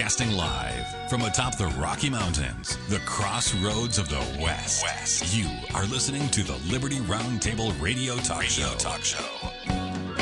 Broadcasting live from atop the Rocky Mountains, the crossroads of the West. You are listening to the Liberty Roundtable Radio Talk Show.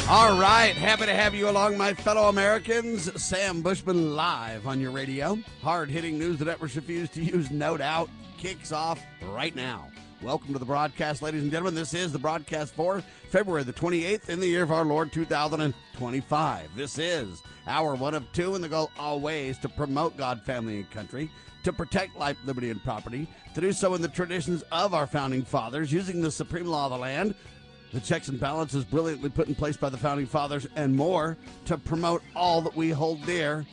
All right, happy to have you along, my fellow Americans. Sam Bushman live on your radio. Hard-hitting news the networks refuse to use, no doubt, kicks off right now. Welcome to the broadcast, ladies and gentlemen. This is the broadcast for February the 28th in the year of our Lord 2025. This is hour one of two, and the goal always to promote God, family, and country, to protect life, liberty, and property, to do so in the traditions of our founding fathers, using the supreme law of the land, the checks and balances brilliantly put in place by the founding fathers, and more, to promote all that we hold dear.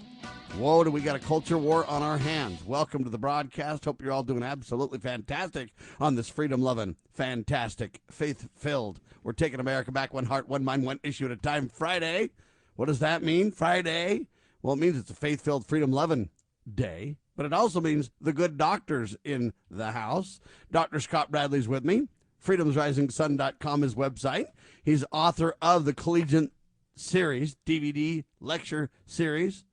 Whoa, do we got a culture war on our hands. Welcome to the broadcast. Hope you're all doing absolutely fantastic on this freedom-loving, fantastic, faith-filled, we're taking America back, one heart, one mind, one issue at a time Friday. What does that mean, Friday? Well, it means it's a faith-filled, freedom-loving day, but it also means the good doctor's in the house. Dr. Scott Bradley's with me. freedomsrisingsun.com is website. He's author of the Collegiate Series, DVD lecture series,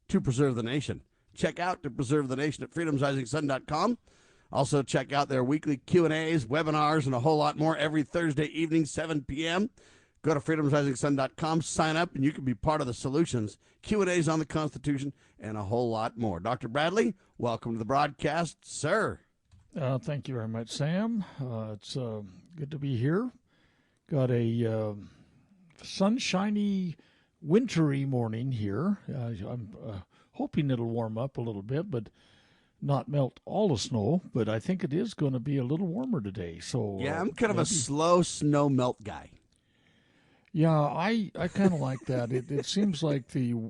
To Preserve the Nation. Check out To Preserve the Nation at freedomsrisingsun.com. Also check out their weekly Q&As, webinars, and a whole lot more every Thursday evening, 7 p.m. Go to freedomsrisingsun.com, sign up, and you can be part of the solutions, Q&As on the Constitution, and a whole lot more. Dr. Bradley, welcome to the broadcast, sir. Thank you very much, Sam. It's good to be here. Got a sunshiny, wintry morning here. I'm hoping it'll warm up a little bit, but not melt all the snow. But I think it is going to be a little warmer today. So yeah, I'm kind of a slow snow melt guy. Yeah, I kind of like that. It seems like the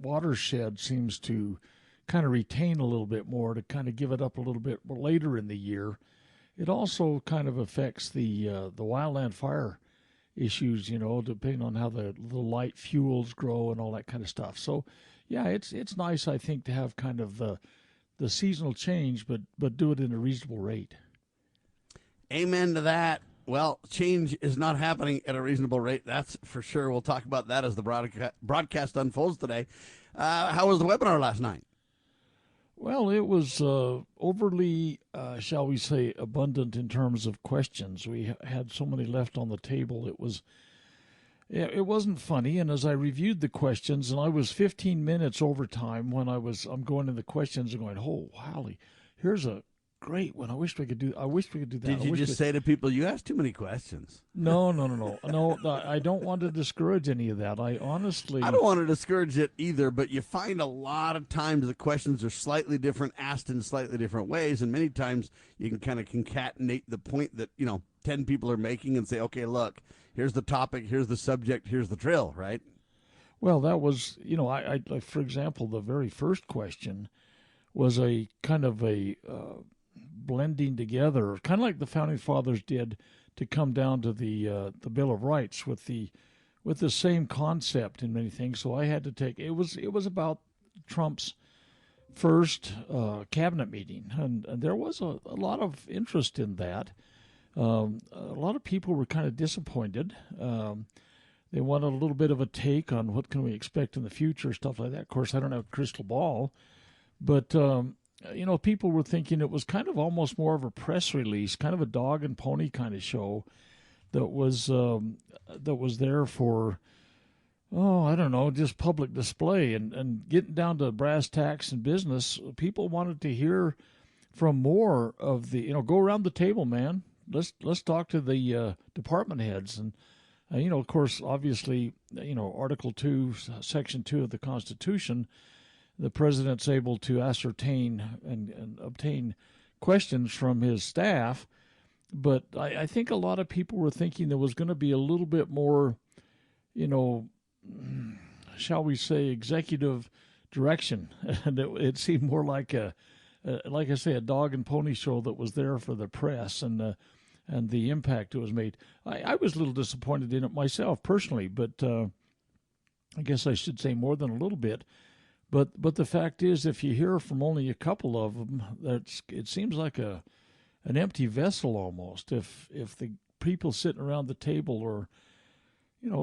watershed seems to kind of retain a little bit more, to kind of give it up a little bit later in the year. It also kind of affects the wildland fire issues, depending on how the light fuels grow and all that kind of stuff. So, yeah, it's nice, I think, to have kind of the seasonal change, but do it in a reasonable rate. Amen to that. Well, change is not happening at a reasonable rate, that's for sure. We'll talk about that as the broadcast unfolds today. How was the webinar last night? Well, it was overly, shall we say, abundant in terms of questions. We had so many left on the table. It wasn't funny. And as I reviewed the questions, and I was 15 minutes over time when I'm going in the questions and going, oh, Holly, here's a great one. I wish we could do that. Did you just say to people, you asked too many questions? No. I don't want to discourage any of that. I don't want to discourage it either, but you find a lot of times the questions are slightly different, asked in slightly different ways, and many times you can kind of concatenate the point that, 10 people are making and say, okay, look, here's the topic, here's the subject, here's the drill, right? Well, that was, I like, for example, the very first question was a kind of a blending together, kind of like the founding fathers did, to come down to the Bill of Rights with the same concept in many things. So I had to take it was about Trump's first cabinet meeting, and there was a lot of interest in that. A lot of people were kind of disappointed. They wanted a little bit of a take on what can we expect in the future, stuff like that. Of course, I don't have a crystal ball, but people were thinking it was kind of almost more of a press release, kind of a dog and pony kind of show that was there for, I don't know, just public display. And getting down to brass tacks and business, people wanted to hear from more of the, go around the table, man. Let's talk to the department heads. And, of course, obviously, Article 2, Section 2 of the Constitution, the president's able to ascertain and obtain questions from his staff. But I think a lot of people were thinking there was going to be a little bit more, shall we say, executive direction. And it seemed more like like I say, a dog and pony show that was there for the press and the impact it was made. I was a little disappointed in it myself personally, but I guess I should say more than a little bit. But the fact is, if you hear from only a couple of them, it seems like an empty vessel almost. If the people sitting around the table are,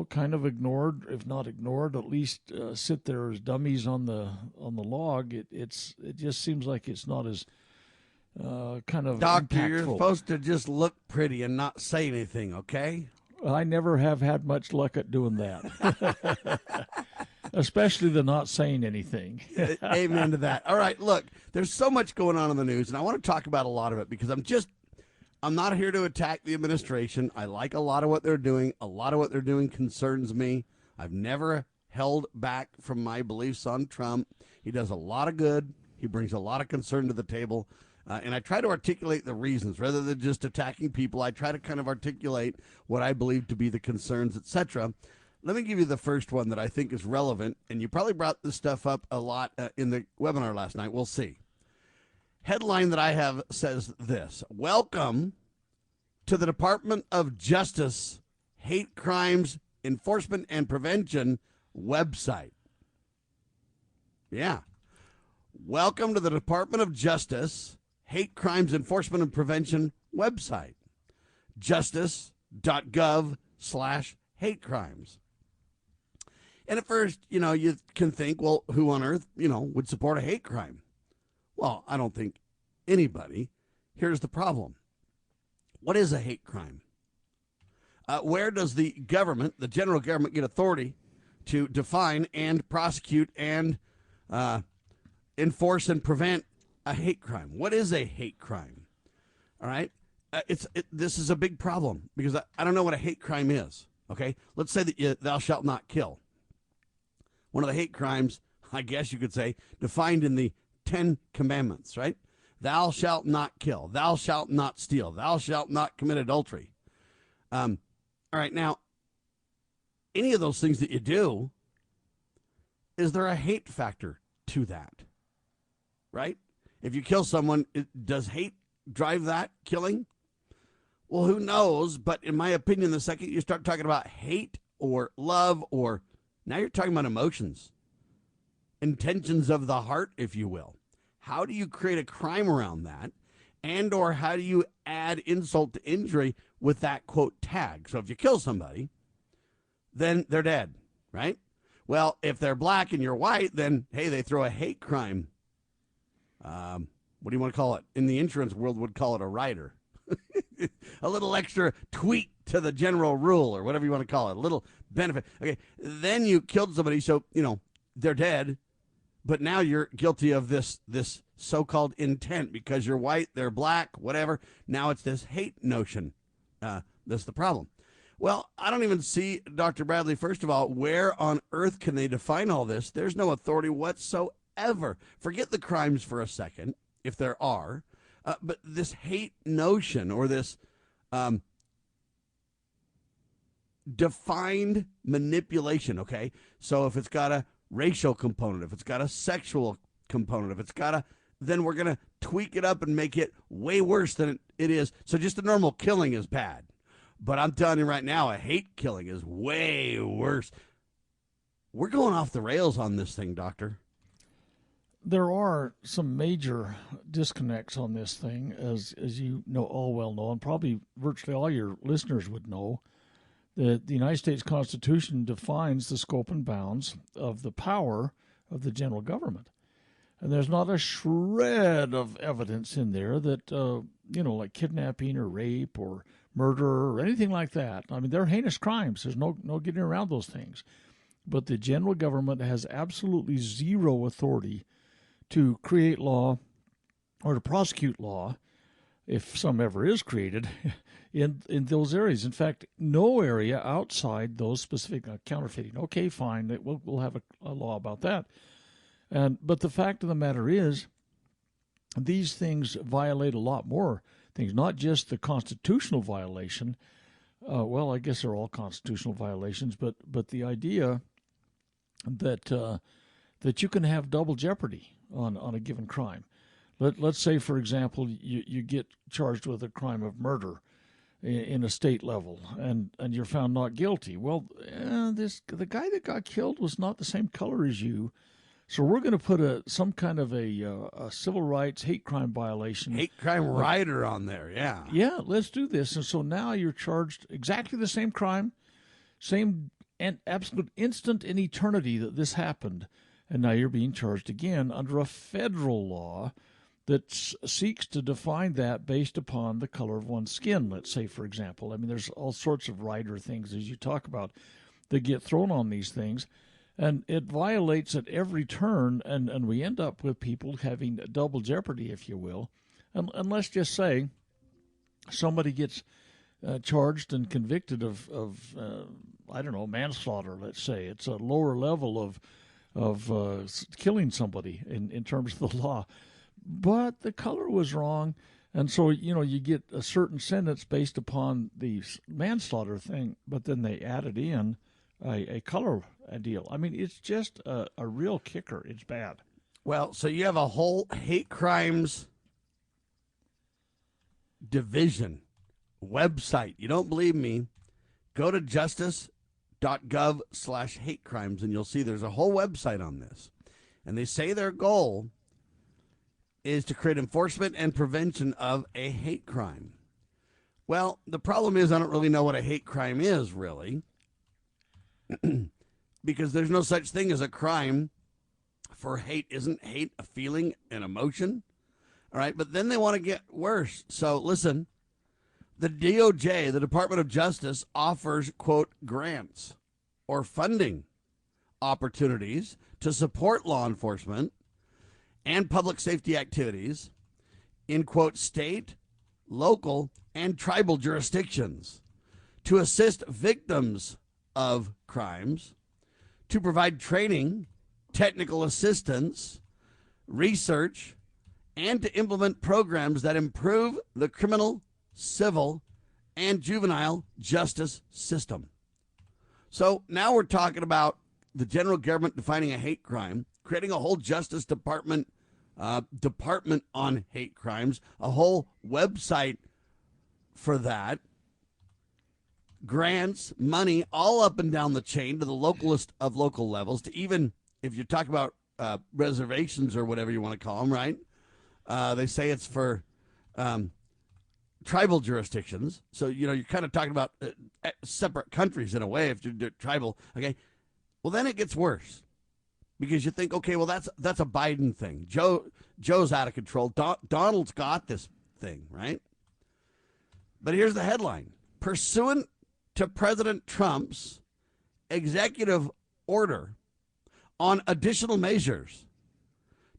kind of ignored, if not ignored, at least sit there as dummies on the log. It just seems like it's not as kind of Doctor, impactful. you're supposed to just look pretty and not say anything, okay? I never have had much luck at doing that, especially the not saying anything. Amen to that. All right, look, there's so much going on in the news, and I want to talk about a lot of it because I'm not here to attack the administration. I like a lot of what they're doing. A lot of what they're doing concerns me. I've never held back from my beliefs on Trump. He does a lot of good. He brings a lot of concern to the table. And I try to articulate the reasons rather than just attacking people. I try to kind of articulate what I believe to be the concerns, etc. Let me give you the first one that I think is relevant. And you probably brought this stuff up a lot in the webinar last night. We'll see. Headline that I have says this: Welcome to the Department of Justice Hate Crimes Enforcement and Prevention website. Yeah. Welcome to the Department of Justice Hate Crimes Enforcement and Prevention website. justice.gov/hate crimes. And at first, you can think, well, who on earth, would support a hate crime? Well, I don't think anybody. Here's the problem. What is a hate crime? Where does the government, the general government, get authority to define and prosecute and enforce and prevent a hate crime? What is a hate crime? All right. This is a big problem because I don't know what a hate crime is. Okay. Let's say that thou shalt not kill. One of the hate crimes, I guess you could say, defined in the 10 Commandments, right? Thou shalt not kill. Thou shalt not steal. Thou shalt not commit adultery. All right. Now, any of those things that you do, is there a hate factor to that? Right? If you kill someone, does hate drive that killing? Well, who knows? But in my opinion, the second you start talking about hate or love, or now you're talking about emotions, intentions of the heart, if you will. How do you create a crime around that? And or how do you add insult to injury with that, quote, tag? So if you kill somebody, then they're dead, right? Well, if they're black and you're white, then, hey, they throw a hate crime. What do you want to call it? In the insurance world, would call it a rider. A little extra tweak to the general rule, or whatever you want to call it, a little benefit. Okay, then you killed somebody, so, they're dead, but now you're guilty of this so-called intent because you're white, they're black, whatever. Now it's this hate notion. That's the problem. Well, I don't even see, Dr. Bradley, first of all, where on earth can they define all this? There's no authority whatsoever. Forget the crimes for a second, if there are. But this hate notion, or this defined manipulation, okay? So if it's got a racial component, if it's got a sexual component, if it's got then we're going to tweak it up and make it way worse than it is. So just a normal killing is bad. But I'm telling you right now, a hate killing is way worse. We're going off the rails on this thing, Doctor. There are some major disconnects on this thing, as you all well know, and probably virtually all your listeners would know, that the United States Constitution defines the scope and bounds of the power of the general government. And there's not a shred of evidence in there that, like kidnapping or rape or murder or anything like that. I mean, they're heinous crimes. There's no getting around those things. But the general government has absolutely zero authority to create law or to prosecute law, if some ever is created, in those areas. In fact, no area outside those specific counterfeiting. Okay, fine, we'll have a law about that. But the fact of the matter is, these things violate a lot more things, not just the constitutional violation. Well, I guess they're all constitutional violations, but the idea that you can have double jeopardy on a given crime. Let's say, for example, you get charged with a crime of murder in a state level, and you're found not guilty. Well, the guy that got killed was not the same color as you, so we're going to put some kind of a civil rights hate crime violation. Hate crime rider on there, yeah. Yeah, let's do this. And so now you're charged exactly the same crime, same absolute instant in eternity that this happened, and now you're being charged again under a federal law that seeks to define that based upon the color of one's skin, let's say, for example. I mean, there's all sorts of rider things, as you talk about, that get thrown on these things, and it violates at every turn, and we end up with people having double jeopardy, if you will. And let's just say somebody gets charged and convicted of I don't know, manslaughter, let's say. It's a lower level of killing somebody in terms of the law. But the color was wrong, and so, you get a certain sentence based upon the manslaughter thing, but then they added in a color deal. I mean, it's just a real kicker. It's bad. Well, so you have a whole hate crimes division website. You don't believe me? Go to justice.gov/hate crimes, and you'll see there's a whole website on this. And they say their goal is to create enforcement and prevention of a hate crime. Well, the problem is I don't really know what a hate crime is, really, because there's no such thing as a crime for hate. Isn't hate a feeling, an emotion? All right, but then they want to get worse. So listen, the DOJ, the Department of Justice, offers, quote, grants or funding opportunities to support law enforcement and public safety activities in, quote, state, local, and tribal jurisdictions to assist victims of crimes, to provide training, technical assistance, research, and to implement programs that improve the criminal, civil, and juvenile justice system. So now we're talking about the general government defining a hate crime, creating a whole Justice Department department on hate crimes, a whole website for that, grants, money, all up and down the chain to the localist of local levels, to even, if you talk about reservations or whatever you want to call them, right? They say it's for tribal jurisdictions. So, you're kind of talking about separate countries in a way if you're tribal. Okay. Well, then it gets worse because you think, okay, well, that's a Biden thing. Joe's out of control. Donald's got this thing, right? But here's the headline. Pursuant to President Trump's executive order on additional measures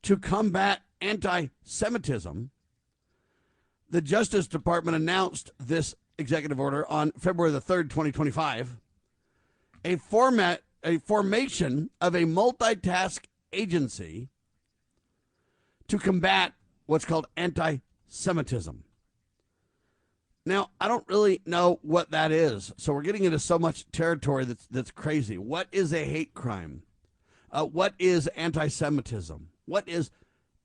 to combat anti-Semitism, the Justice Department announced this executive order on February the 3rd, 2025, a formation of a multitask agency to combat what's called anti-Semitism. Now, I don't really know what that is, so we're getting into so much territory that's crazy. What is a hate crime? What is anti-Semitism? What is,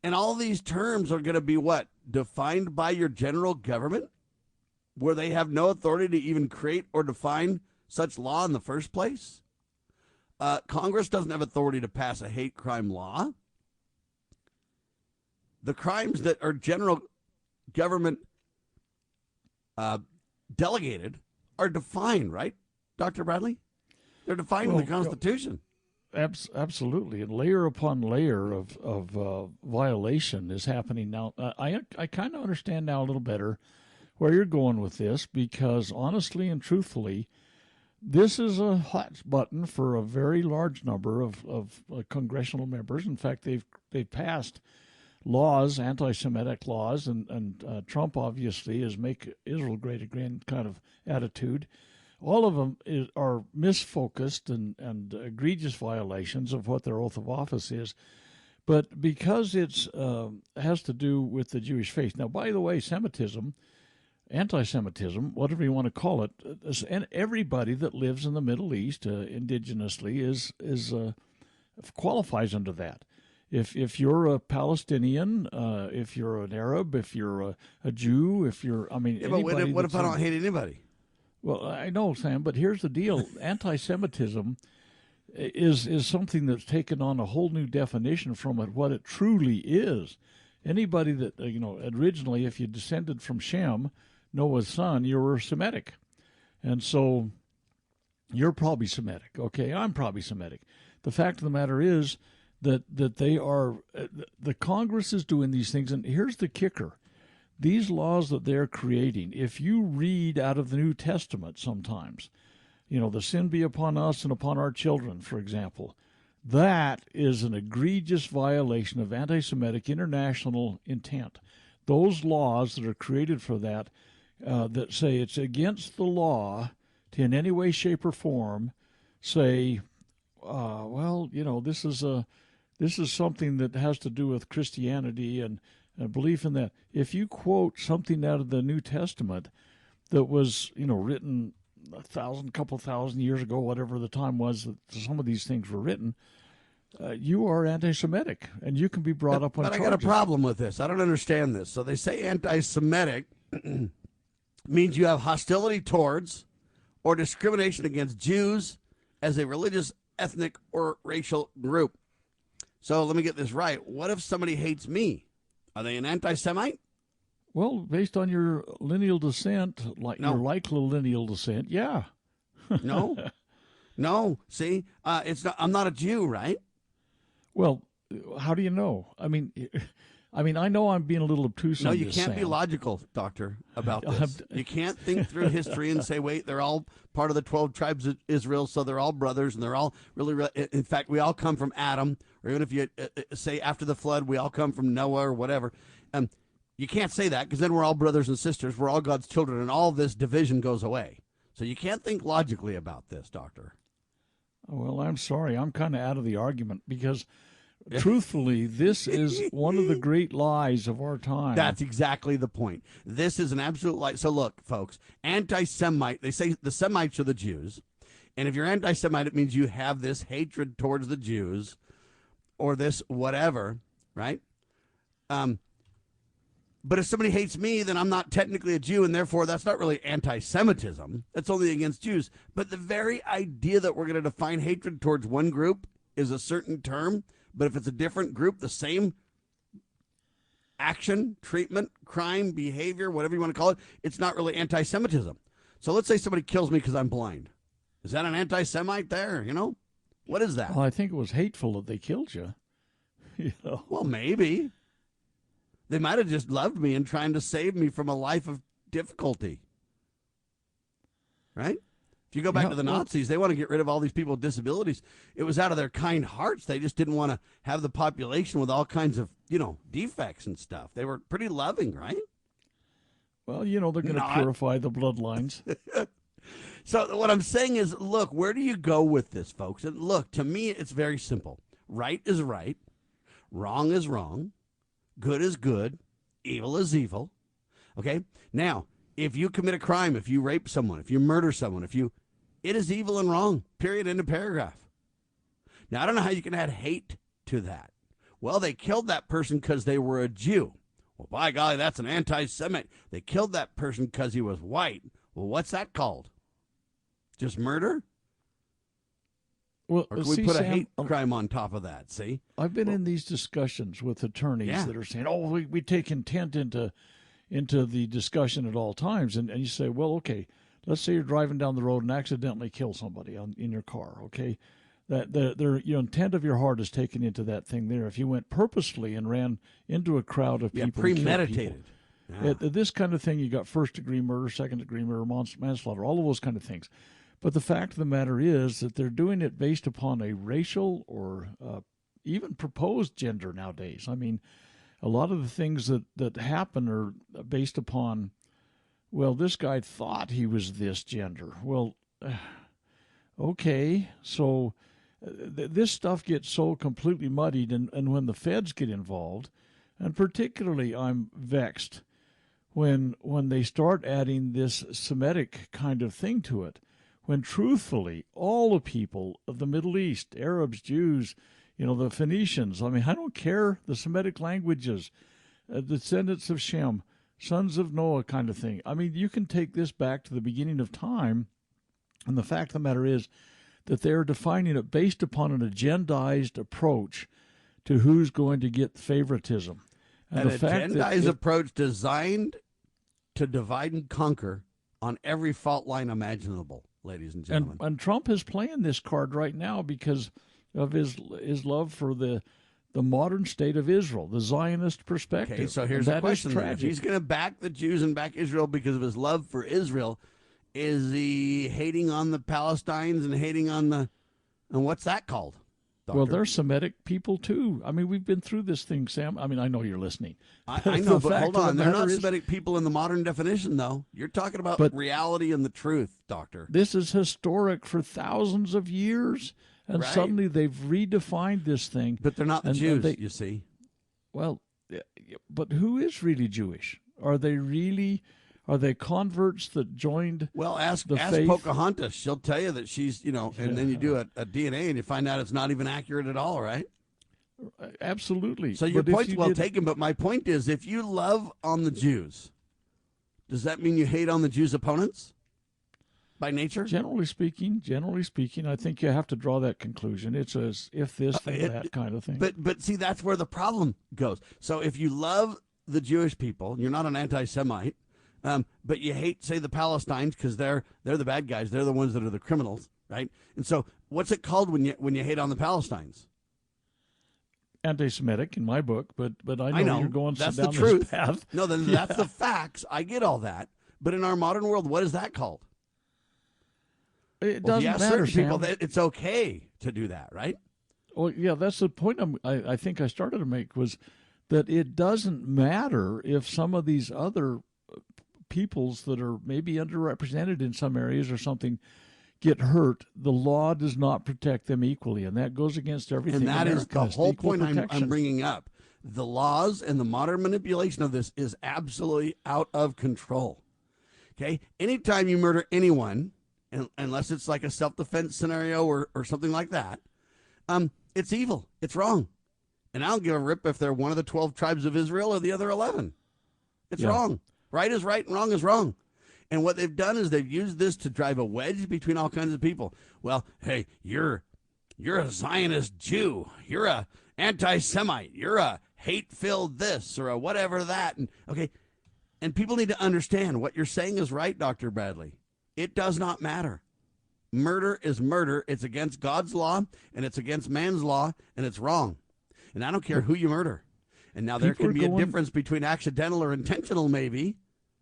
and all these terms are going to be what? Defined by your general government, where they have no authority to even create or define such law in the first place? Congress doesn't have authority to pass a hate crime law. The crimes that are general government delegated are defined, right, Dr. Bradley? They're defined in the Constitution. Absolutely, and layer upon layer of violation is happening now. I kind of understand now a little better where you're going with this, because honestly and truthfully, this is a hot button for a very large number of congressional members. In fact, they've passed laws, anti-Semitic laws, and Trump obviously is make Israel great again kind of attitude. All of them are misfocused and egregious violations of what their oath of office is. But because it has to do with the Jewish faith. Now, by the way, Semitism, anti-Semitism, whatever you want to call it, and everybody that lives in the Middle East indigenously is qualifies under that. If you're a Palestinian, if you're an Arab, if you're a Jew, if you're, I mean, yeah, but what if I don't hate anybody? Well, I know, Sam, but here's the deal. Anti-Semitism is something that's taken on a whole new definition from what it truly is. Anybody that, originally, if you descended from Shem, Noah's son, you were Semitic. And so you're probably Semitic. Okay, I'm probably Semitic. The fact of the matter is that they are, the Congress is doing these things, and here's the kicker. These laws that they're creating, if you read out of the New Testament sometimes, the sin be upon us and upon our children, for example, that is an egregious violation of anti-Semitic international intent. Those laws that are created for that, that say it's against the law to in any way, shape, or form say, this is something that has to do with Christianity and belief in that. If you quote something out of the New Testament that was, written couple thousand years ago, whatever the time was that some of these things were written, you are anti-Semitic, and you can be brought up on charges. But I got a problem with this. I don't understand this. So they say anti-Semitic means you have hostility towards or discrimination against Jews as a religious, ethnic, or racial group. So let me get this right. What if somebody hates me? Are they an anti-Semite? Well, based on your lineal descent, your likely lineal descent, yeah. No. See, it's not. I'm not a Jew, right? Well, how do you know? I mean, I know I'm being a little obtuse. No, on you this, can't Sam. be logical, Doctor, about this. You can't think through history and say, wait, they're all part of the 12 tribes of Israel, so they're all brothers, and they're all really. In fact, we all come from Adam, or even if you say after the flood, we all come from Noah or whatever. You can't say that because then we're all brothers and sisters. We're all God's children, and all this division goes away. So you can't think logically about this, Doctor. Well, I'm sorry. I'm kind of out of the argument because, truthfully, this is one of the great lies of our time. That's exactly the point. This is an absolute lie. So look, folks, anti-Semite, they say the Semites are the Jews. And if you're anti-Semite, it means you have this hatred towards the Jews or this whatever, right? But if somebody hates me, then I'm not technically a Jew, and therefore that's not really anti-Semitism. That's only against Jews. But the very idea that we're going to define hatred towards one group is a certain term, but if it's a different group, the same action, treatment, crime, behavior, whatever you want to call it, it's not really anti-Semitism. So let's say somebody kills me because I'm blind. Is that an anti-Semite there, What is that? Well, I think it was hateful that they killed you. Well, maybe. They might have just loved me and trying to save me from a life of difficulty. Right? If you go back to the Nazis, they want to get rid of all these people with disabilities. It was out of their kind hearts. They just didn't want to have the population with all kinds of, defects and stuff. They were pretty loving, right? Well, they're going to purify the bloodlines. So what I'm saying is, look, where do you go with this, folks? And look, to me, it's very simple. Right is right. Wrong is wrong. Good is good, evil is evil, okay? Now, if you commit a crime, if you rape someone, if you murder someone, it is evil and wrong, period, end of paragraph. Now, I don't know how you can add hate to that. Well, they killed that person because they were a Jew. Well, by golly, that's an anti-Semite. They killed that person because he was white. Well, what's that called? Just murder? Well, or can we put a hate crime on top of that, see? I've been in these discussions with attorneys that are saying, we take intent into the discussion at all times. And you say, well, okay, let's say you're driving down the road and accidentally kill somebody in your car, okay? That your intent of your heart is taken into that thing there. If you went purposefully and ran into a crowd of people. Premeditated. This kind of thing, you got first-degree murder, second-degree murder, manslaughter, all of those kind of things. But the fact of the matter is that they're doing it based upon a racial or even proposed gender nowadays. I mean, a lot of the things that happen are based upon, well, this guy thought he was this gender. Well, okay, so this stuff gets so completely muddied, and when the feds get involved, and particularly I'm vexed when they start adding this Semitic kind of thing to it. When truthfully, all the people of the Middle East, Arabs, Jews, the Phoenicians, I don't care, the Semitic languages, descendants of Shem, sons of Noah kind of thing. You can take this back to the beginning of time, and the fact of the matter is that they're defining it based upon an agendized approach to who's going to get favoritism. And an agendized approach designed to divide and conquer on every fault line imaginable. ladies and gentlemen. And Trump is playing this card right now because of his love for the modern state of Israel, the Zionist perspective. Okay, so here's the question. If he's going to back the Jews and back Israel because of his love for Israel, is he hating on the Palestinians and hating on and what's that called? Doctor? Well, they're Semitic people, too. I mean, we've been through this thing, Sam. I mean, I know you're listening. I know, but hold on. They're not Semitic people in the modern definition, though. You're talking about reality and the truth, Doctor. This is historic for thousands of years, and suddenly they've redefined this thing. But they're not the Jews, you see. Well, but who is really Jewish? Are they converts that joined ask faith? Pocahontas. She'll tell you that she's, and then you do a DNA and you find out it's not even accurate at all, right? Absolutely. So your point's well taken, but my point is, if you love on the Jews, does that mean you hate on the Jews' opponents by nature? Generally speaking, I think you have to draw that conclusion. It's as if this, then that kind of thing. But see, that's where the problem goes. So if you love the Jewish people, you're not an anti-Semite, but you hate, say, the Palestinians because they're the bad guys. They're the ones that are the criminals, right? And so what's it called when you hate on the Palestinians? Anti-Semitic in my book, but I know you're going that's down the truth. This path. No, then that's the facts. I get all that. But in our modern world, what is that called? It doesn't matter, Sam. People, it's okay to do that, right? Well, yeah, that's the point I think I started to make, was that it doesn't matter if some of these other peoples that are maybe underrepresented in some areas or something get hurt. The law does not protect them equally, and that goes against everything. And that is the whole point I'm bringing up. The laws and the modern manipulation of this is absolutely out of control. Okay? Anytime you murder anyone, unless it's like a self-defense scenario or something like that, it's evil. It's wrong. And I don't give a rip if they're one of the 12 tribes of Israel or the other 11. It's wrong. Right is right and wrong is wrong. And what they've done is they've used this to drive a wedge between all kinds of people. Well, hey, you're a Zionist Jew. You're a anti-Semite. You're a hate-filled this or a whatever that. And people need to understand what you're saying is right, Dr. Bradley. It does not matter. Murder is murder. It's against God's law, and it's against man's law, and it's wrong. And I don't care who you murder. And now there can be a difference between accidental or intentional, maybe.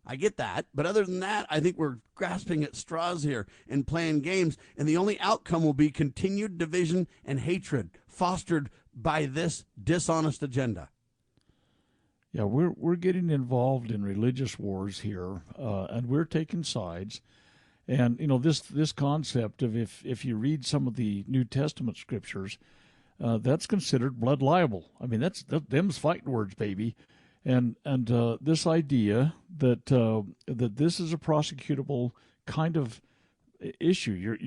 I get that. But other than that, I think we're grasping at straws here and playing games. And the only outcome will be continued division and hatred fostered by this dishonest agenda. Yeah, we're getting involved in religious wars here, and we're taking sides. And, this concept of if you read some of the New Testament scriptures, that's considered blood libel. I mean, them's fighting words, baby. And this idea that that this is a prosecutable kind of issue.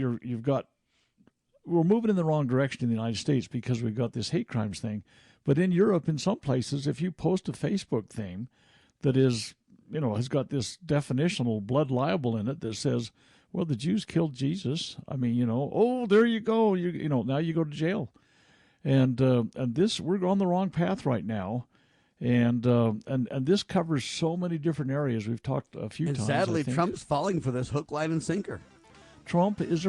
We're moving in the wrong direction in the United States because we've got this hate crimes thing. But in Europe, in some places, if you post a Facebook thing that is, has got this definitional blood libel in it that says, well, the Jews killed Jesus. I mean, oh, there you go. Now you go to jail. And this, we're on the wrong path right now. And this covers so many different areas. We've talked a few times. And sadly, Trump's falling for this hook, line, and sinker. Trump is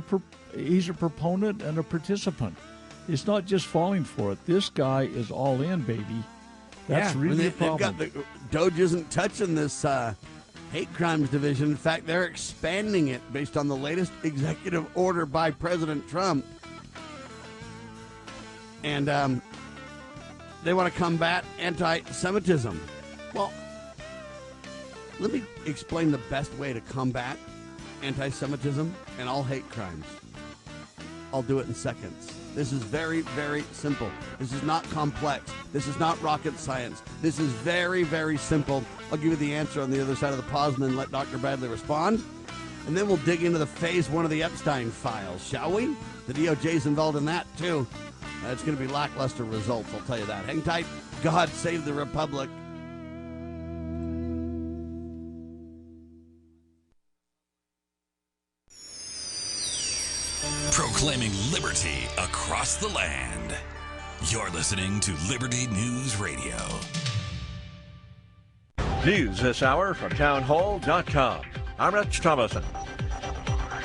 he's a proponent and a participant. It's not just falling for it. This guy is all in, baby. That's really the problem. DOJ isn't touching this hate crimes division. In fact, they're expanding it based on the latest executive order by President Trump. And they want to combat anti-Semitism. Well, let me explain the best way to combat anti-Semitism and all hate crimes. I'll do it in seconds. This is very, very simple. This is not complex. This is not rocket science. This is very, very simple. I'll give you the answer on the other side of the pause and then let Dr. Bradley respond. And then we'll dig into the phase one of the Epstein files, shall we? The DOJ's involved in that, too. It's going to be lackluster results, I'll tell you that. Hang tight. God save the Republic. Proclaiming liberty across the land. You're listening to Liberty News Radio. News this hour from townhall.com. I'm Rich Thomason.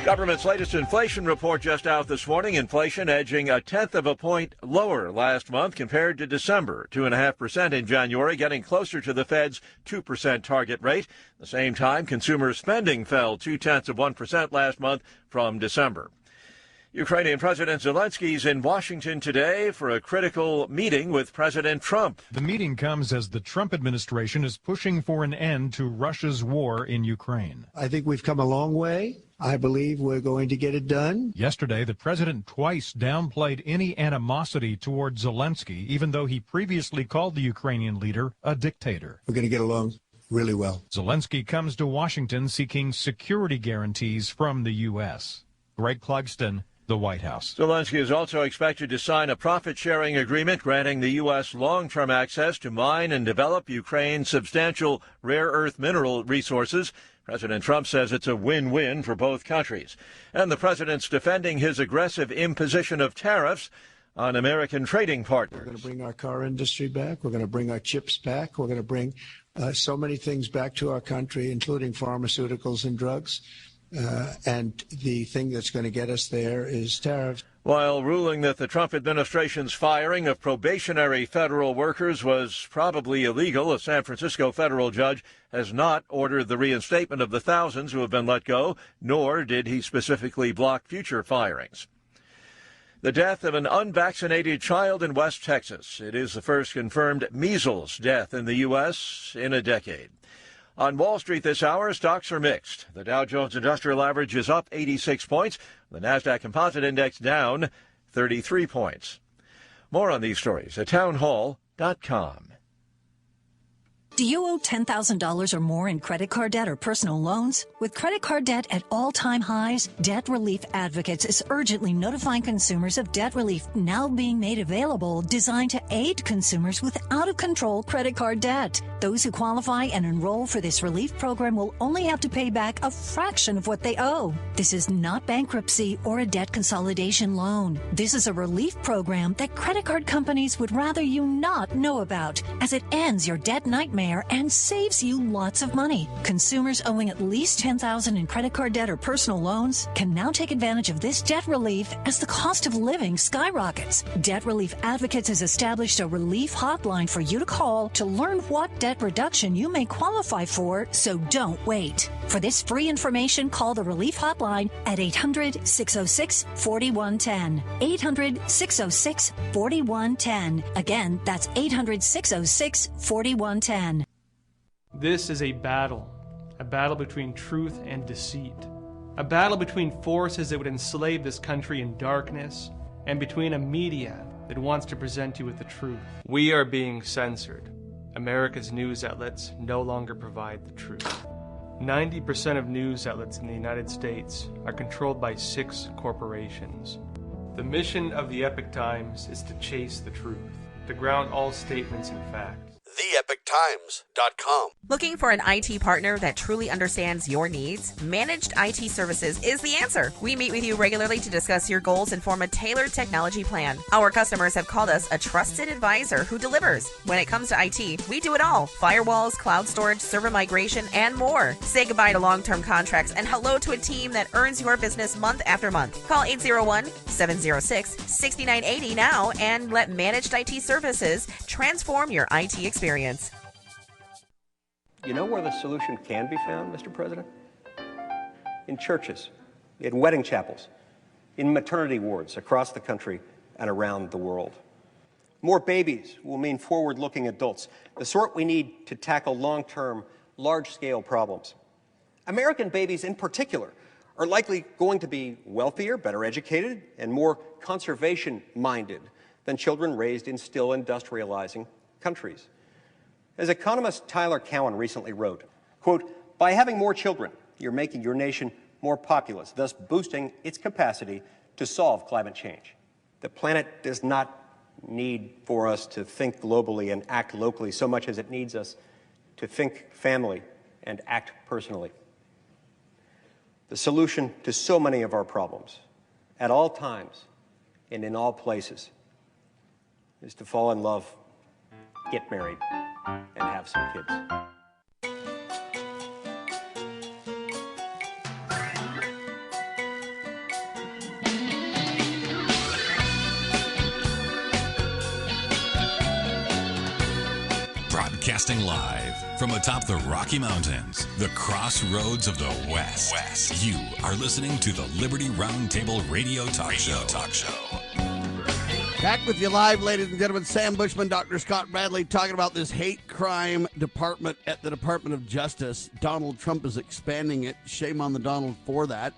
Government's latest inflation report just out this morning. Inflation edging 1/10 of a point lower last month compared to December. 2.5% in January, getting closer to the Fed's 2% target rate. At the same time, consumer spending fell 0.2% last month from December. Ukrainian President Zelensky is in Washington today for a critical meeting with President Trump. The meeting comes as the Trump administration is pushing for an end to Russia's war in Ukraine. I think we've come a long way. I believe we're going to get it done. Yesterday, the president twice downplayed any animosity toward Zelensky, even though he previously called the Ukrainian leader a dictator. We're going to get along really well. Zelensky comes to Washington seeking security guarantees from the U.S. Greg Clugston, the White House. Zelensky is also expected to sign a profit-sharing agreement granting the U.S. long-term access to mine and develop Ukraine's substantial rare earth mineral resources. President Trump says it's a win-win for both countries. And the president's defending his aggressive imposition of tariffs on American trading partners. We're going to bring our car industry back. We're going to bring our chips back. We're going to bring so many things back to our country, including pharmaceuticals and drugs. And the thing that's going to get us there is tariffs. While ruling that the Trump administration's firing of probationary federal workers was probably illegal, a San Francisco federal judge has not ordered the reinstatement of the thousands who have been let go, nor did he specifically block future firings. The death of an unvaccinated child in West Texas. It is the first confirmed measles death in the U.S. in a decade. On Wall Street this hour, stocks are mixed. The Dow Jones Industrial Average is up 86 points. The Nasdaq Composite Index down 33 points. More on these stories at townhall.com. Do you owe $10,000 or more in credit card debt or personal loans? With credit card debt at all-time highs, Debt Relief Advocates is urgently notifying consumers of debt relief now being made available, designed to aid consumers with out-of-control credit card debt. Those who qualify and enroll for this relief program will only have to pay back a fraction of what they owe. This is not bankruptcy or a debt consolidation loan. This is a relief program that credit card companies would rather you not know about, as it ends your debt nightmare and saves you lots of money. Consumers owing at least $10,000 in credit card debt or personal loans can now take advantage of this debt relief as the cost of living skyrockets. Debt Relief Advocates has established a relief hotline for you to call to learn what debt reduction you may qualify for, so don't wait. For this free information, call the relief hotline at 800-606-4110. 800-606-4110. Again, that's 800-606-4110. This is a battle between truth and deceit, a battle between forces that would enslave this country in darkness and between a media that wants to present you with the truth. We are being censored. America's news outlets no longer provide the truth. 90% of news outlets in the United States are controlled by 6 corporations. The mission of the Epoch Times is to chase the truth, to ground all statements in fact. TheEpochTimes.com. Looking for an IT partner that truly understands your needs? Managed IT Services is the answer. We meet with you regularly to discuss your goals and form a tailored technology plan. Our customers have called us a trusted advisor who delivers. When it comes to IT, we do it all. Firewalls, cloud storage, server migration, and more. Say goodbye to long-term contracts and hello to a team that earns your business month after month. Call 801-706-6980 now and let Managed IT Services transform your IT experience. You know where the solution can be found, Mr. President? In churches, in wedding chapels, in maternity wards across the country and around the world. More babies will mean forward-looking adults, the sort we need to tackle long-term, large-scale problems. American babies in particular are likely going to be wealthier, better educated, and more conservation-minded than children raised in still industrializing countries. As economist Tyler Cowen recently wrote, quote, "By having more children, you're making your nation more populous, thus boosting its capacity to solve climate change. The planet does not need for us to think globally and act locally so much as it needs us to think family and act personally. The solution to so many of our problems, at all times and in all places, is to fall in love, get married, and have some kids." Broadcasting live from atop the Rocky Mountains, the crossroads of the West. You are listening to the Liberty Roundtable Radio Talk Show. Back with you live, ladies and gentlemen. Sam Bushman, Dr. Scott Bradley, talking about this hate crime department at the Department of Justice. Donald Trump is expanding it. Shame on the Donald for that.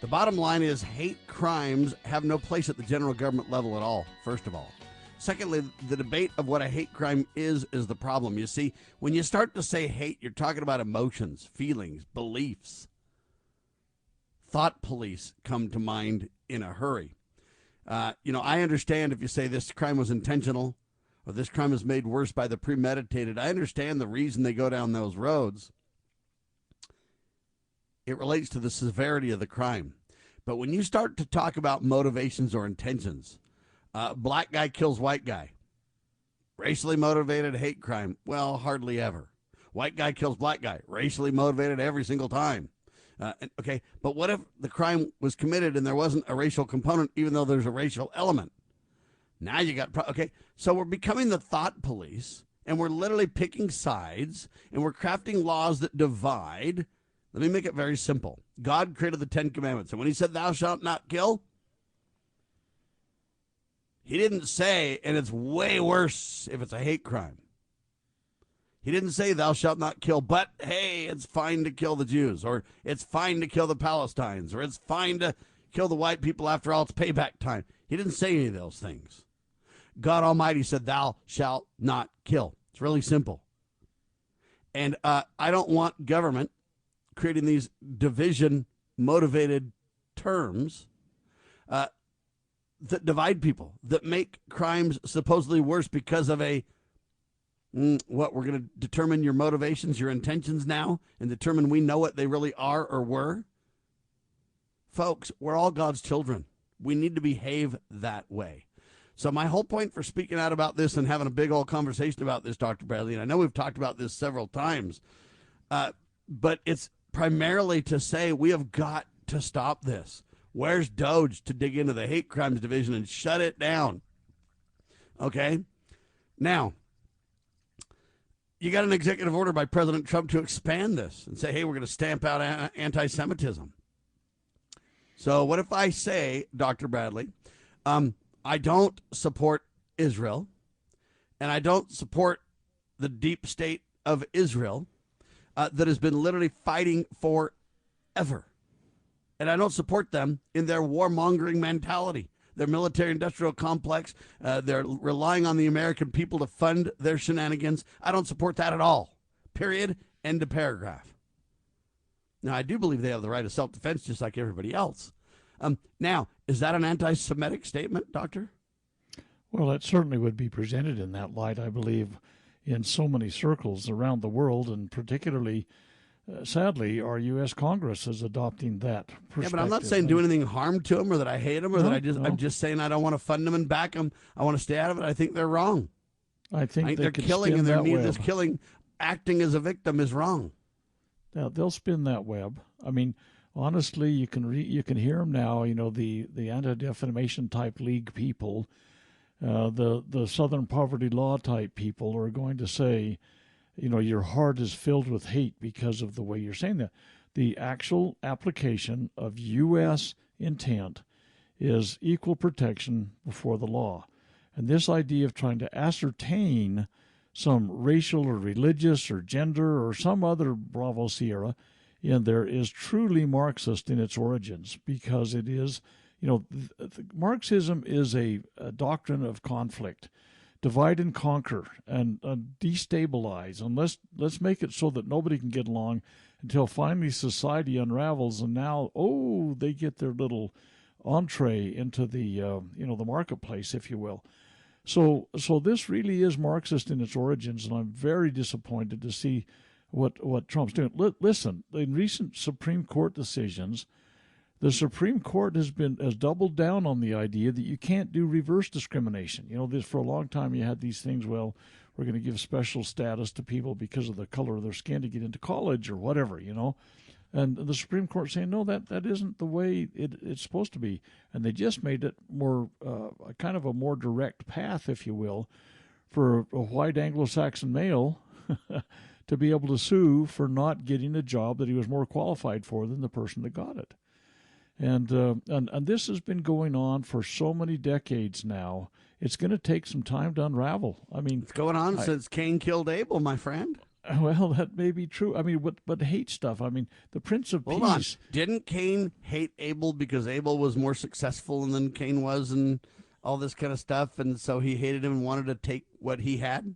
The bottom line is hate crimes have no place at the general government level at all, first of all. Secondly, the debate of what a hate crime is the problem. You see, when you start to say hate, you're talking about emotions, feelings, beliefs. Thought police come to mind in a hurry. I understand if you say this crime was intentional or this crime is made worse by the premeditated. I understand the reason they go down those roads. It relates to the severity of the crime. But when you start to talk about motivations or intentions, black guy kills white guy. Racially motivated hate crime, well, hardly ever. White guy kills black guy. Racially motivated every single time. Okay, but what if the crime was committed and there wasn't a racial component, even though there's a racial element? Now you got, okay, so we're becoming the thought police, and we're literally picking sides, and we're crafting laws that divide. Let me make it very simple. God created the 10 Commandments, and when he said, thou shalt not kill, he didn't say, and it's way worse if it's a hate crime. He didn't say, thou shalt not kill, but, hey, it's fine to kill the Jews, or it's fine to kill the Palestinians, or it's fine to kill the white people. After all, it's payback time. He didn't say any of those things. God Almighty said, thou shalt not kill. It's really simple. And I don't want government creating these division-motivated terms that divide people, that make crimes supposedly worse because of we're going to determine your motivations, your intentions now, and determine we know what they really are or were. Folks, we're all God's children. We need to behave that way. So my whole point for speaking out about this and having a big old conversation about this, Dr. Bradley, and I know we've talked about this several times, but it's primarily to say we have got to stop this. Where's DOJ to dig into the hate crimes division and shut it down? Okay? Now, you got an executive order by President Trump to expand this and say, hey, we're going to stamp out anti-Semitism. So what if I say, Dr. Bradley, I don't support Israel, and I don't support the deep state of Israel that has been literally fighting forever. And I don't support them in their warmongering mentality, their military-industrial complex. They're relying on the American people to fund their shenanigans. I don't support that at all. Period. End of paragraph. Now, I do believe they have the right of self-defense just like everybody else. Now, is that an anti-Semitic statement, Doctor? Well, it certainly would be presented in that light, I believe, in so many circles around the world, and particularly sadly, our U.S. Congress is adopting that perspective. Yeah, but I'm not saying do anything harm to them or that I hate them or I'm just saying I don't want to fund them and back them. I want to stay out of it. I think they're wrong. I think they're killing, and their needless killing, acting as a victim is wrong. Now, they'll spin that web. I mean, honestly, you can hear them now. You know, the Anti-Defamation type league people, the Southern Poverty Law type people are going to say, you know, your heart is filled with hate because of the way you're saying that. The actual application of U.S. intent is equal protection before the law. And this idea of trying to ascertain some racial or religious or gender or some other Bravo Sierra in there is truly Marxist in its origins, because it is, you know, Marxism is a doctrine of conflict. Divide and conquer and destabilize, and let's make it so that nobody can get along until finally society unravels, and now they get their little entree into the the marketplace, if you will. So this really is Marxist in its origins, and I'm very disappointed to see what Trump's doing. Listen, in recent Supreme Court decisions, the Supreme Court has doubled down on the idea that you can't do reverse discrimination. You know, for a long time you had these things, well, we're going to give special status to people because of the color of their skin to get into college or whatever, you know. And the Supreme Court saying, no, that isn't the way it's supposed to be. And they just made it more, kind of a more direct path, if you will, for a white Anglo-Saxon male to be able to sue for not getting a job that he was more qualified for than the person that got it. And this has been going on for so many decades now. It's going to take some time to unravel. I mean, it's going on since Cain killed Abel, my friend. Well, that may be true. I mean, but hate stuff. I mean, the Prince of Hold Peace. on. Didn't Cain hate Abel because Abel was more successful than Cain was, and all this kind of stuff, and so he hated him and wanted to take what he had?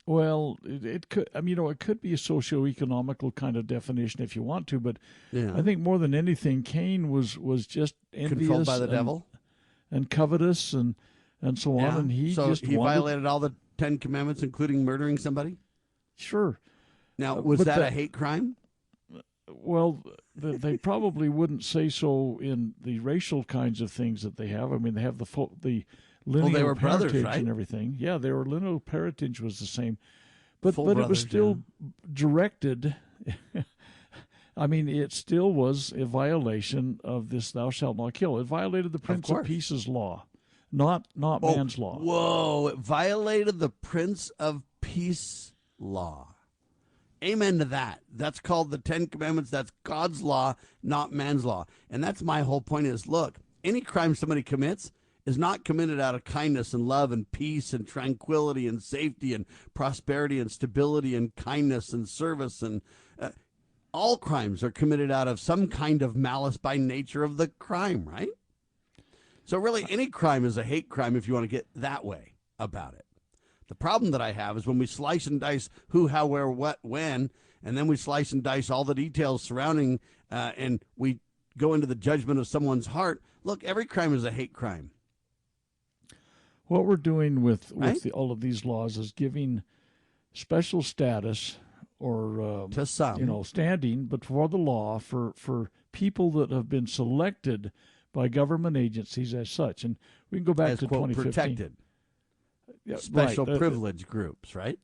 Well, it could. I mean, it could be a socioeconomical kind of definition if you want to, but Yeah. I think more than anything, Cain was just envious, Controlled by the devil, and covetous, and so on, and he violated all the 10 Commandments, including murdering somebody. Sure. Now, was that a hate crime? Well, they probably wouldn't say so in the racial kinds of things that they have. I mean, they have the lineal they were parentage brothers, right? and everything. Yeah, their lineal parentage was the same, but Full it brothers, was still directed. I mean, it still was a violation of this "Thou shalt not kill." It violated the Prince of Peace's law, not man's law. Whoa! It violated the Prince of Peace law. Amen to that. That's called the 10 Commandments. That's God's law, not man's law. And that's my whole point is, look, any crime somebody commits is not committed out of kindness and love and peace and tranquility and safety and prosperity and stability and kindness and service. And all crimes are committed out of some kind of malice by nature of the crime, right? So really, any crime is a hate crime if you want to get that way about it. The problem that I have is when we slice and dice who, how, where, what, when, and then we slice and dice all the details surrounding, and we go into the judgment of someone's heart. Look, every crime is a hate crime. What we're doing with Right? all of these laws is giving special status or to some, standing, but for the law for people that have been selected by government agencies as such. And we can go back as, to quote, 2015. protected. Yeah, Special right. privilege groups, right?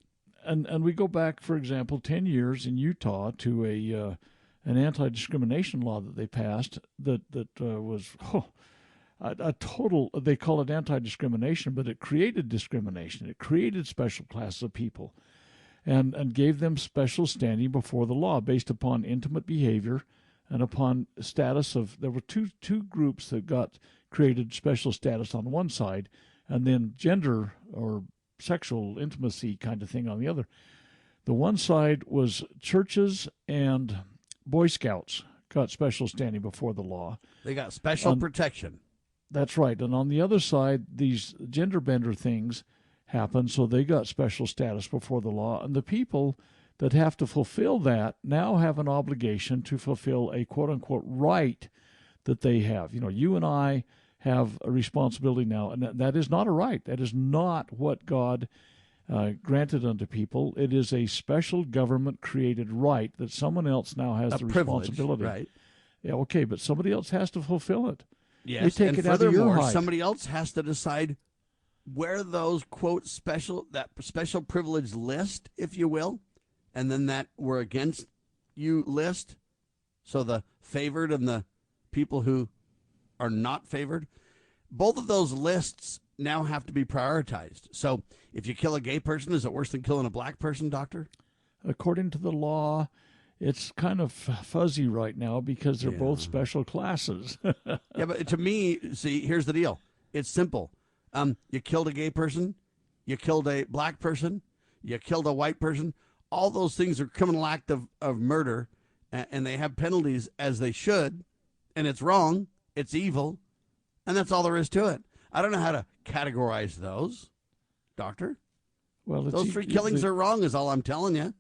And we go back, for example, 10 years in Utah to an anti-discrimination law that they passed that was a total, they call it anti-discrimination, but it created discrimination. It created special classes of people and gave them special standing before the law based upon intimate behavior and upon status of, there were two groups that got created special status on one side, and then gender or sexual intimacy kind of thing on the other. The one side was churches and Boy Scouts got special standing before the law. They got special protection. That's right. And on the other side, these gender bender things happened, so they got special status before the law. And the people that have to fulfill that now have an obligation to fulfill a quote-unquote right that they have. You and I have a responsibility now, and that is not a right. That is not what God granted unto people. It is a special government-created right that someone else now has the responsibility. Right? Yeah, okay, but somebody else has to fulfill it. Yes, they take and it out of your furthermore, hide. somebody else has to decide where those quote that special privilege list, if you will, and then that we're against you list. So the favored and the people who are not favored, both of those lists now have to be prioritized. So if you kill a gay person, is it worse than killing a black person, doctor? According to the law, it's kind of fuzzy right now because they're both special classes. Yeah, but to me, see, here's the deal. It's simple. You killed a gay person, you killed a black person, you killed a white person. All those things are criminal act of murder, and they have penalties as they should, and it's wrong. It's evil, and that's all there is to it. I don't know how to categorize those, doctor. Well, those three killings are wrong is all I'm telling you.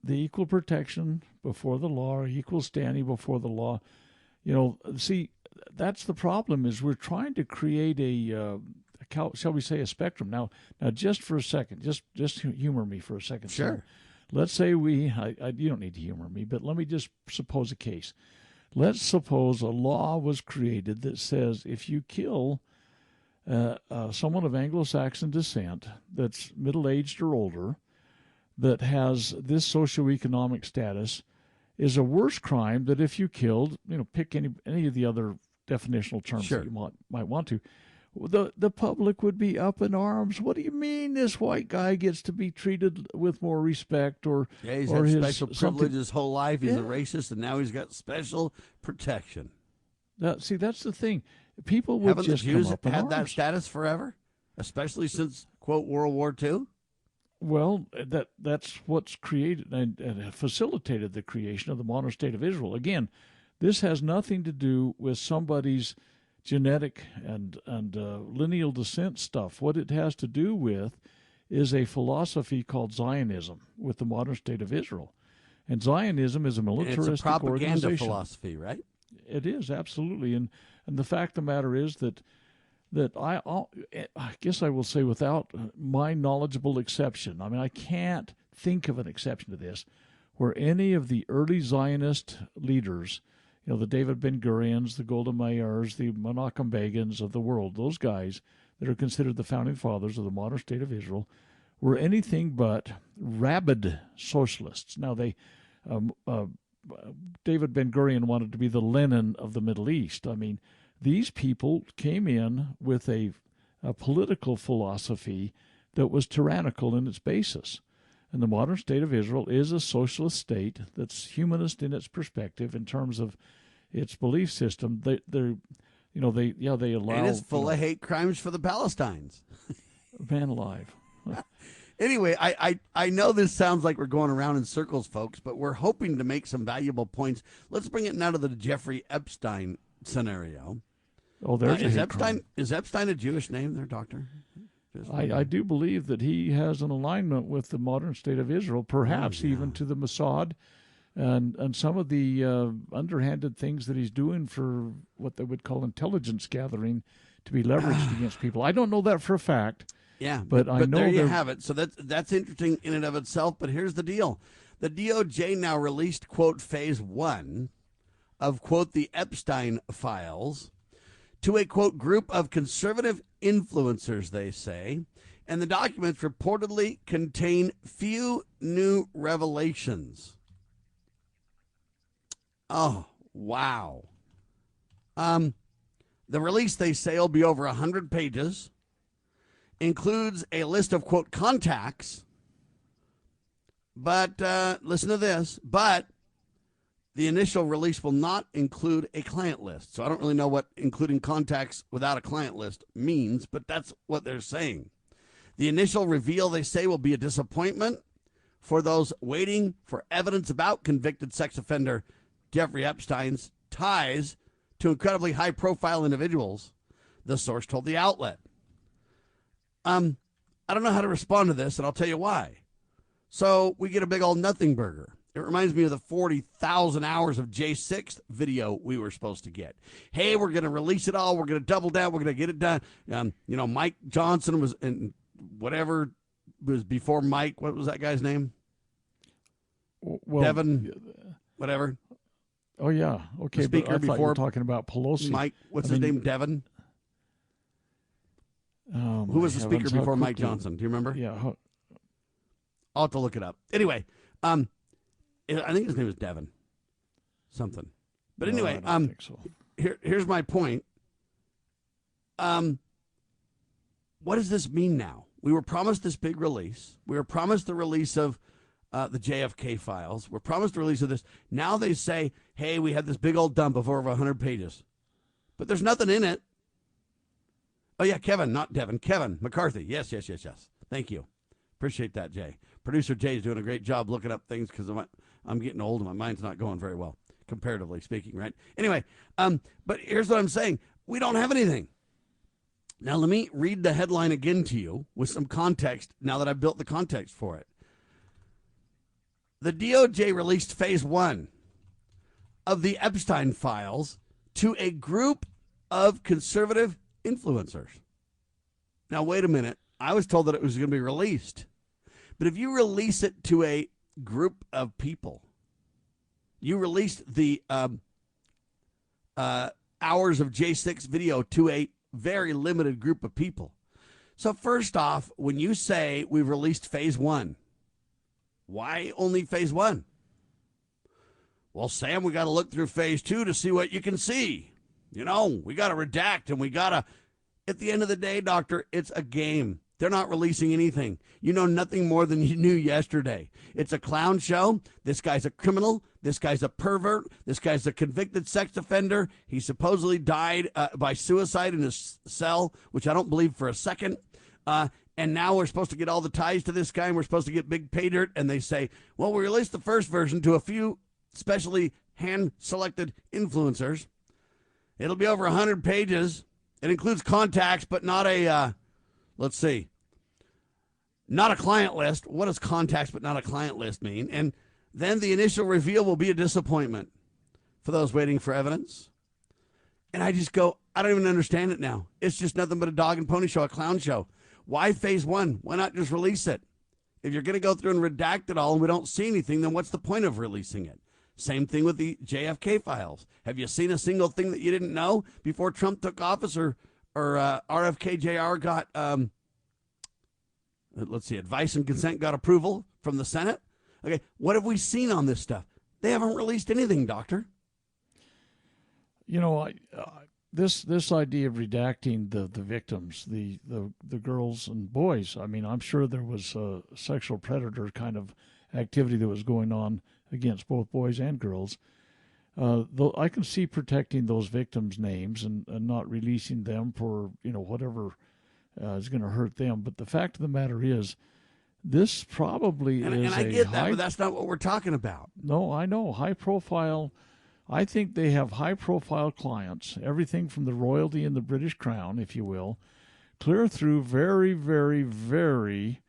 The equal protection before the law, or equal standing before the law. See, that's the problem is we're trying to create shall we say, a spectrum. Now, just for a second, just humor me for a second. Sure. Sir. Let's say you don't need to humor me, but let me just suppose a case. Let's suppose a law was created that says if you kill someone of Anglo-Saxon descent that's middle-aged or older that has this socioeconomic status is a worse crime than if you killed, pick any of the other definitional terms that you might want to. the public would be up in arms. What do you mean this white guy gets to be treated with more respect? Or yeah, he's or had his special privilege his whole life. He's a racist, and now he's got special protection. See, that's the thing. People would Haven't just the Jews come up in had that arms. status forever, especially since, quote, World War II? Well, that's what's created and facilitated the creation of the modern state of Israel. Again, this has nothing to do with somebody's genetic and lineal descent stuff. What it has to do with is a philosophy called Zionism with the modern state of Israel. And Zionism is a militaristic it's a propaganda organization. philosophy, right? It is, absolutely. And the fact of the matter is that I guess I will say, without my knowledgeable exception, I mean, I can't think of an exception to this, where any of the early Zionist leaders, the David Ben-Gurions, the Golda Meirs, the Menachem Begins of the world, those guys that are considered the founding fathers of the modern state of Israel, were anything but rabid socialists. Now, David Ben-Gurion wanted to be the Lenin of the Middle East. I mean, these people came in with a political philosophy that was tyrannical in its basis. And the modern state of Israel is a socialist state that's humanist in its perspective in terms of its belief system. They allow. And it's full of hate crimes for the Palestinians. Man alive. Anyway, I know this sounds like we're going around in circles, folks, but we're hoping to make some valuable points. Let's bring it now to the Jeffrey Epstein scenario. Oh, there's a hate crime. Is Epstein a Jewish name there, Doctor? I do believe that he has an alignment with the modern state of Israel, perhaps even to the Mossad, and some of the underhanded things that he's doing for what they would call intelligence gathering to be leveraged against people. I don't know that for a fact. Yeah, but I know there you have it. So that's interesting in and of itself. But here's the deal: the DOJ now released, quote, phase 1 of, quote, the Epstein files to a, quote, group of conservative influencers, they say, and the documents reportedly contain few new revelations. Oh, wow. The release, they say, will be over 100 pages, includes a list of, quote, contacts, but listen to this, but the initial release will not include a client list. So I don't really know what including contacts without a client list means, but that's what they're saying. The initial reveal, they say, will be a disappointment for those waiting for evidence about convicted sex offender Jeffrey Epstein's ties to incredibly high-profile individuals, the source told the outlet. I don't know how to respond to this, and I'll tell you why. So we get a big old nothing burger. It reminds me of the 40,000 hours of J6 video we were supposed to get. Hey, we're going to release it all. We're going to double down. We're going to get it done. Mike Johnson was in whatever was before Mike. What was that guy's name? Well, Devin, whatever. Oh, yeah. Okay, the speaker but I thought before you were talking about Pelosi. Mike, what's his name? Devin? Who was the speaker before Mike Johnson? Do you remember? Yeah. I'll have to look it up. Anyway, I think his name is Devin. Something. But anyway, I don't think so. Here's my point. What does this mean now? We were promised this big release. We were promised the release of the JFK files. We're promised the release of this. Now they say, hey, we had this big old dump of over 100 pages. But there's nothing in it. Oh, yeah, Kevin, not Devin. Kevin McCarthy. Yes. Thank you. Appreciate that, Jay. Producer Jay is doing a great job looking up things because I'm getting old and my mind's not going very well, comparatively speaking, right? Anyway, but here's what I'm saying. We don't have anything. Now, let me read the headline again to you with some context now that I've built the context for it. The DOJ released phase 1 of the Epstein files to a group of conservative influencers. Now, wait a minute. I was told that it was going to be released. But if you release it to a group of people, you released the hours of J6 video to a very limited group of people. So first off, when you say we've released phase 1, why only phase 1? Well, Sam, we got to look through phase 2 to see what you can see. We got to redact and we got to At the end of the day, doctor, it's a game. They're not releasing anything. You know nothing more than you knew yesterday. It's a clown show. This guy's a criminal. This guy's a pervert. This guy's a convicted sex offender. He supposedly died by suicide in his cell, which I don't believe for a second. And now we're supposed to get all the ties to this guy, and we're supposed to get big pay dirt. And they say, well, we released the first version to a few specially hand-selected influencers. It'll be over 100 pages. It includes contacts, but not a, let's see, not a client list. What does contacts but not a client list mean? And then the initial reveal will be a disappointment for those waiting for evidence. And I just go, I don't even understand it now. It's just nothing but a dog and pony show, a clown show. Why phase one? Why not just release it? If you're going to go through and redact it all and we don't see anything, then what's the point of releasing it? Same thing with the JFK files. Have you seen a single thing that you didn't know before Trump took office or RFK Jr. got, let's see, advice and consent got approval from the Senate? Okay, what have we seen on this stuff? They haven't released anything, Doctor. You know, this idea of redacting the victims, the girls and boys, I mean, I'm sure there was a sexual predator kind of activity that was going on against both boys and girls. Though I can see protecting those victims' names and not releasing them for, whatever is going to hurt them. But the fact of the matter is, this probably is and I get that, but that's not what we're talking about. No, I know. High profile. I think they have high-profile clients, everything from the royalty and the British Crown, if you will, clear through very, very, very,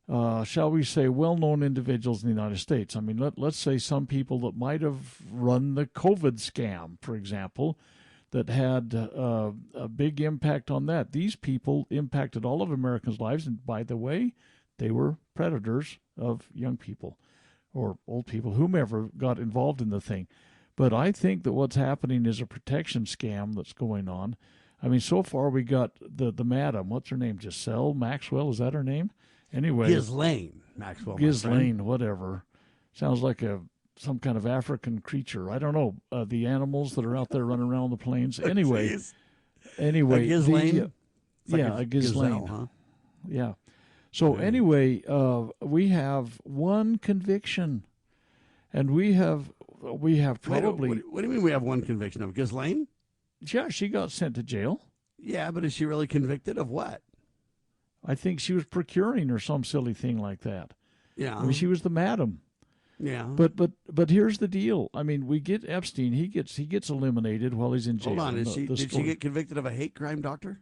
shall we say, well-known individuals in the United States. I mean, let's say some people that might have run the COVID scam, for example, that had a big impact on that. These people impacted all of Americans' lives, and by the way, they were predators of young people or old people, whomever got involved in the thing. But I think that what's happening is a protection scam that's going on. I mean, so far we got the madam. What's her name? Giselle Maxwell? Is that her name? Anyway. Ghislaine Maxwell. Ghislaine, whatever. Sounds like some kind of African creature. I don't know. The animals that are out there running around the plains. Anyway. Anyway. A Ghislaine? A Ghislaine. Gazelle, huh? Yeah. So anyway, we have one conviction. And we have probably... What do you mean we have one conviction of? Ghislaine? Yeah, she got sent to jail. Yeah, but is she really convicted of what? I think she was procuring or some silly thing like that. Yeah. I mean, she was the madam. Yeah. But here's the deal. I mean, we get Epstein. He gets eliminated while he's in jail. Hold on. Did she get convicted of a hate crime, Doctor?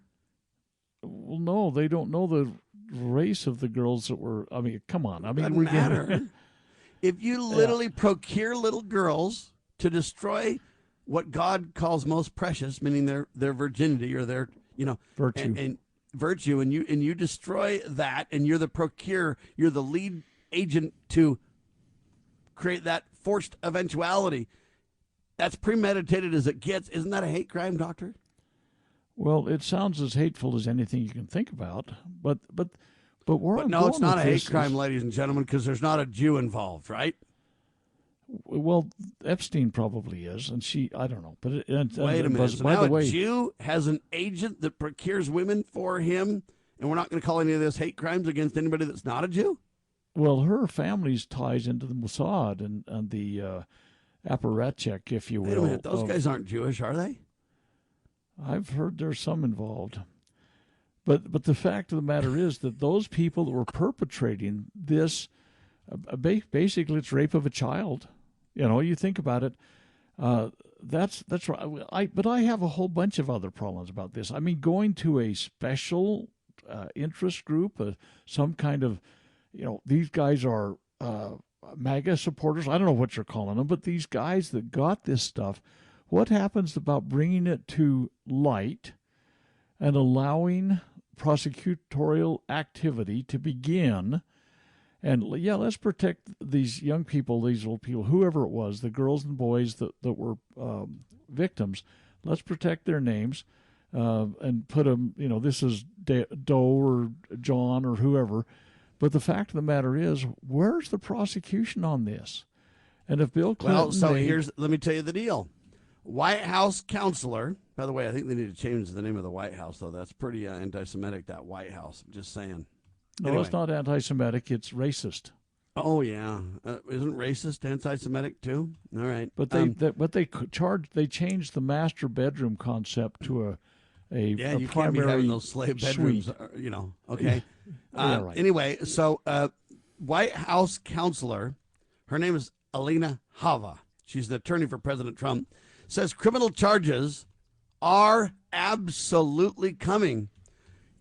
Well, no, they don't know the race of the girls that were... I mean, come on. I mean, doesn't matter. If you literally procure little girls to destroy what God calls most precious, meaning their virginity or their, virtue, and virtue, and you destroy that, and you're the lead agent to create that forced eventuality. That's premeditated as it gets. Isn't that a hate crime, Doctor? Well, it sounds as hateful as anything you can think about, but no, it's not a hate crime, ladies and gentlemen, because there's not a Jew involved, right? Well, Epstein probably is, and I don't know. But wait a minute. So now a Jew has an agent that procures women for him, and we're not going to call any of this hate crimes against anybody that's not a Jew? Well, her family's ties into the Mossad and the apparatchik, if you will. Wait a minute. Those guys aren't Jewish, are they? I've heard there's some involved. But the fact of the matter is that those people that were perpetrating this, basically it's rape of a child. You think about it. That's right. But I have a whole bunch of other problems about this. I mean, going to a special interest group, some kind of, these guys are MAGA supporters. I don't know what you're calling them, but these guys that got this stuff, what happens about bringing it to light and allowing prosecutorial activity to begin? And let's protect these young people, these old people, whoever it was, the girls and boys that were victims. Let's protect their names and put them, this is Doe or John or whoever. But the fact of the matter is, where's the prosecution on this? And if Bill Clinton... let me tell you the deal. White House counselor By the way, I think they need to change the name of the White House, though. That's pretty anti-Semitic, that White House. I'm just saying. No, Anyway. it's not anti-Semitic. It's racist. Oh, yeah. Isn't racist anti-Semitic, too? All right. But they changed the master bedroom concept to a you primary can't be having those slave bedrooms, suite. okay. Yeah, right. Anyway, so White House counselor, her name is Alina Hava. She's the attorney for President Trump, says criminal charges are absolutely coming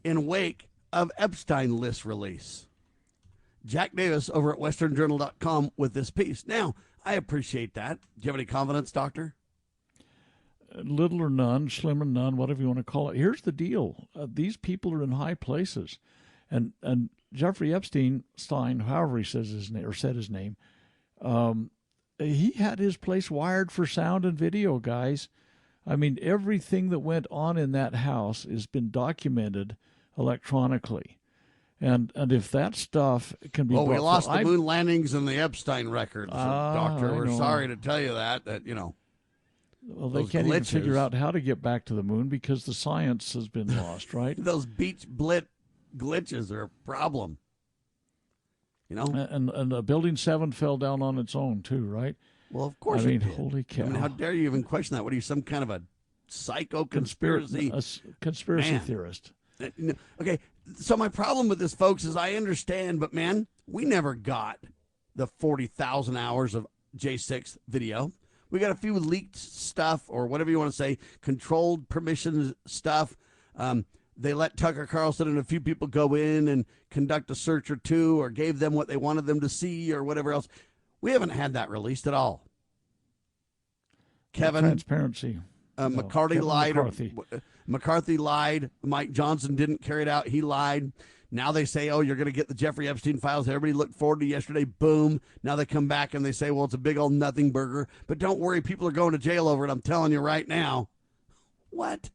in wake of Epstein list release. Jack Davis over at westernjournal.com with this piece. Now, I appreciate that. Do you have any confidence, Doctor? Little or none, slim or none, whatever you want to call it. Here's the deal. These people are in high places. And Jeffrey Epstein, however he says his name, or said his name, he had his place wired for sound and video, guys. I mean, everything that went on in that house has been documented electronically. And if that stuff can be... Well, we lost the moon landings and the Epstein records, Doctor. We're know. sorry to tell you that, Well, they can't even figure out how to get back to the moon because the science has been lost, right? Those beach glitches are a problem. And Building 7 fell down on its own, too, right? Well, of course I mean, it did. holy cow. I mean, how dare you even question that? What are you, some kind of a psycho conspiracy? Conspiracy theorist. Okay, so my problem with this, folks, is I understand, but, man, we never got the 40,000 hours of J6 video. We got a few leaked stuff, or whatever you want to say, controlled permissions stuff. They let Tucker Carlson and a few people go in and conduct a search or two, or gave them what they wanted them to see, or whatever else. We haven't had that released at all. Kevin. Transparency. McCarthy lied. McCarthy lied. Mike Johnson didn't carry it out. He lied. Now they say, oh, you're going to get the Jeffrey Epstein files everybody looked forward to yesterday. Boom. Now they come back and they say, well, it's a big old nothing burger. But don't worry, people are going to jail over it. I'm telling you right now. What?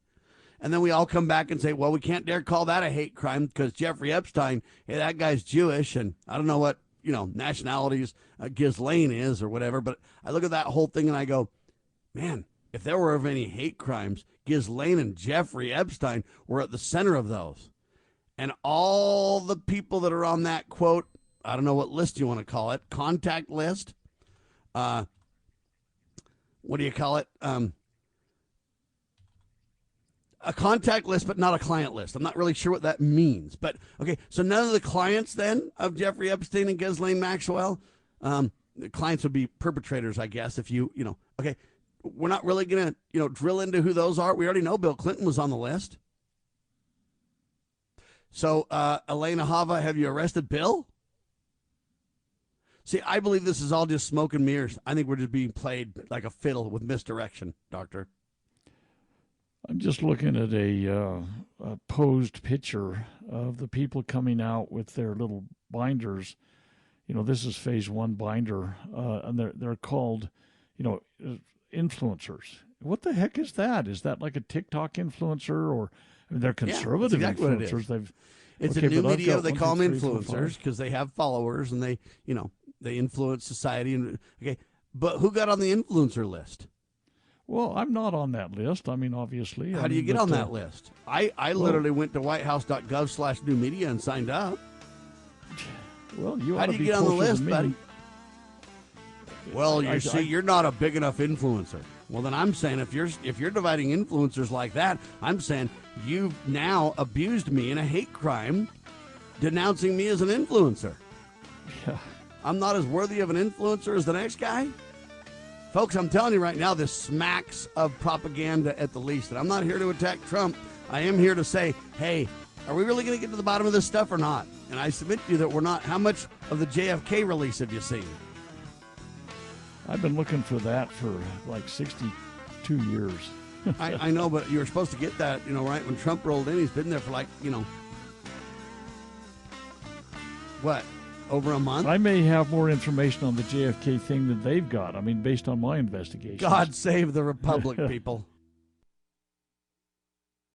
And then we all come back and say, well, we can't dare call that a hate crime because Jeffrey Epstein, hey, that guy's Jewish. And I don't know what, nationalities Ghislaine is or whatever. But I look at that whole thing and I go, man, if there were any hate crimes, Ghislaine and Jeffrey Epstein were at the center of those. And all the people that are on that, quote, I don't know what list you want to call it, contact list. What do you call it? A contact list, but not a client list. I'm not really sure what that means. But, okay, so none of the clients then of Jeffrey Epstein and Ghislaine Maxwell, the clients would be perpetrators, I guess, if okay. We're not really going to, drill into who those are. We already know Bill Clinton was on the list. So, Elena Hava, have you arrested Bill? See, I believe this is all just smoke and mirrors. I think we're just being played like a fiddle with misdirection, Doctor. I'm just looking at a posed picture of the people coming out with their little binders. This is phase 1 binder, and they're called, influencers. What the heck is that? Is that like a TikTok influencer, or they're conservative exactly influencers? It's a new media. They call them influencers because they have followers and they influence society. And but who got on the influencer list? Well, I'm not on that list. I mean, obviously. How do you get on that list? I literally went to whitehouse.gov/new media and signed up. Well, you how do you get on the list, buddy? Well, you're not a big enough influencer. Well, then I'm saying if you're dividing influencers like that, I'm saying you've now abused me in a hate crime, denouncing me as an influencer. Yeah. I'm not as worthy of an influencer as the next guy. Folks, I'm telling you right now, this smacks of propaganda at the least. And I'm not here to attack Trump. I am here to say, hey, are we really going to get to the bottom of this stuff or not? And I submit to you that we're not. How much of the JFK release have you seen? I've been looking for that for like 62 years. I know, but you were supposed to get that, right when Trump rolled in. He's been there for like, what, over a month? I may have more information on the JFK thing than they've got. I mean, based on my investigation. God save the Republic, people.